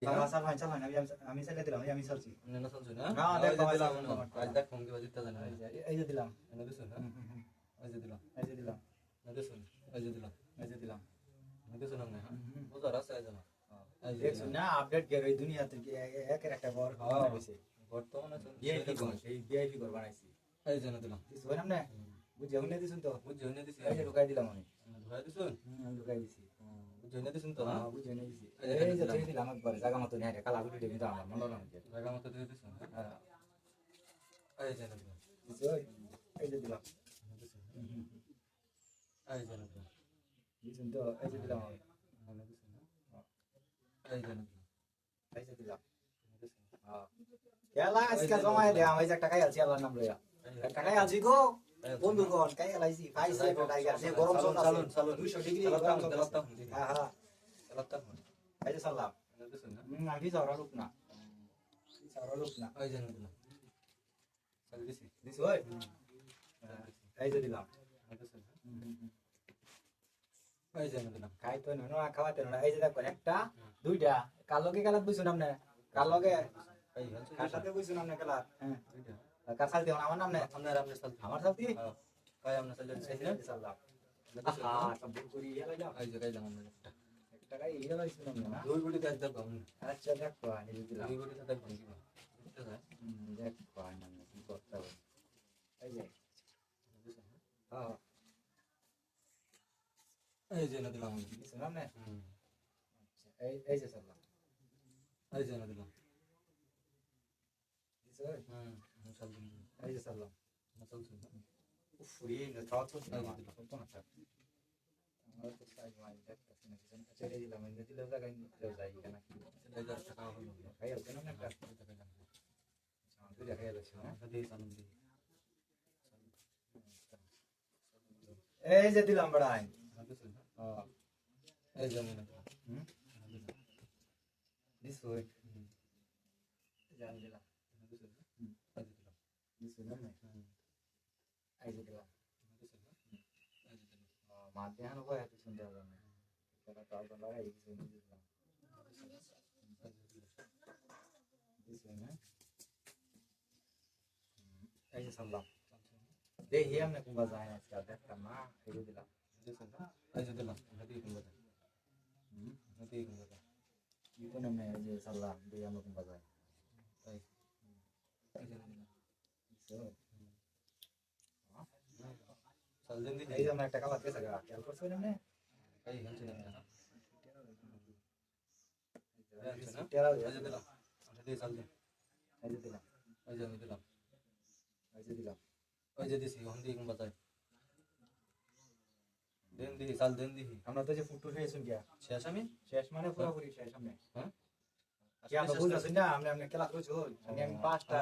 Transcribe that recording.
Pasal hancur lah, kami saya lihat kami salsi. Nana salsu na? Nah, ada dilam pasal. na. Ajak phone ke bajit ta jana. Aja dilam. Nana disun na? Aja dilam. Aja dilam. Nana disun. Aja dilam. Aja dilam. Nana disun na ha. Wo jara sa jana. देख सुना update कर रही दुनिया तो एक একটা ঘর বানাইছে বর্তমানে ভিআইপি ঘর সেই ভিআইপি ঘর বানাইছি এই জন্য দিলাম দিছ না না বুঝাও না দিছুন তো বুঝিও না দিছি এই যে ঢুকাই দিলাম আমি ধরে দিছুন আমি ঢুকাই দিছি বুঝিও না দিছুন তো হ্যাঁ বুঝাও না দিছি এই যে ছেড়ে দিলাম একবার জায়গা মতো নেই কালা গুটি কিন্তু আমার মনে না জায়গা মতো দিয়ে দিছুন হ্যাঁ এই জন্য দিলাম দিছ এই যে দিলাম এই জন্য দিলাম দিছুন তো এই যে দিলাম আমি ননা দিছুন না এই জন্য দিলাম এই যে দিলাম হ্যাঁ এলা আজকে জমাই দে আমি যে টাকাই আছি আল্লাহর নাম লইয়া টাকাই আছি গো বন্ধুগণ কাই এলাইছি পাইছে টাইগার যে গরম চালুন 200 ডিগ্রি চালাতাম গরম হ্যাঁ হ্যাঁ চালাতাম এই যে সালাম ননা দিছুন না আমি যাওয়ার লোক না যাওয়ার লোক না এই জন্য দিলাম চাল দিছি দিছ ওই এই যে দিলাম ননা দিছুন না এই জন্য দিলাম খাই তো না খাওয়াতে না এই যে দেখো একটা দুইটা কার লগে কালাত বুঝছো না কার লগে এই হচ্ছে কার সাথে বুঝছো না কালাত হ্যাঁ দুইটা কার সালতি আমার নাম না আপনার চাল আমার সালতি কাই আপনার চাল দিছি না সাল্লাম দিছুন না হ্যাঁ সব করি এলা যাও এই যে কাই দিলাম একটা একটা কাই ইয়া লাইছো না দুই গুটি দেখ দেব আচ্ছা দেখো এই যে দিলাম দুই গুটি দেখ ভাঙ্গি বা বুঝতে যায় দেখো না কি করতে হবে এই যে হ্যাঁ এই যে না দিলাম বুঝছো না এই যে সাল্লাম এই যে না দিলাম বুঝছো চাল দিন এই যে সাল্লাম চাল দিন উফ রে না তাও তো এই যে দিলাম তো না আমার তো সাইজ মাইন দেখতেছি না কিছু ছেড়ে দিলাম এই দিলে জায়গায় নিতে যাই কেন কি 1000 টাকা হলো খাই আছে না একটা টাকা দাম তুই দেখাই যাচ্ছে না সাথে চালুন দি এই যে দিলাম বড়াই হ্যাঁ এই যে না দিলাম দিস ওই জান দিলাম এই যে দিলাম দিস না এই যে দিলাম মাঝে হানো কয় এত সুন্দর হবে এটা তাও তো লাগাই কিছু দিলাম দিস না এই যে সাল্লাম দেখি আমি কুম্বা যায় আজকে দেখতাম না এই যে দিলাম এই যে দিলাম হাতি কুম্বা হাতি কুম্বা কি কোন মে এই যে সাল্লাম দিয়ে আমরা কুম্বা যায় তাই এই যে দিলাম চাল দিন দি এই যে আমরা একটা কালার পেছে গা খেয়াল করছো না এই হচ্ছে না তেরা এই যে দিলাম হাতি চাল দিন এই যে দিলাম এই যে দিলাম এই যে দিলাম ওই যে দিছি হন্দি কুম্বা তাই দেন দি চাল দেন দি আমরা তো যে ফুটু হয়েছুন গিয়া শেষ আমি শেষ মানে পুরোপুরি শেষ আমরা হ্যাঁ কি আমরা বুঝতেছি না আমরা কেলা করছো আমি পাঁচটা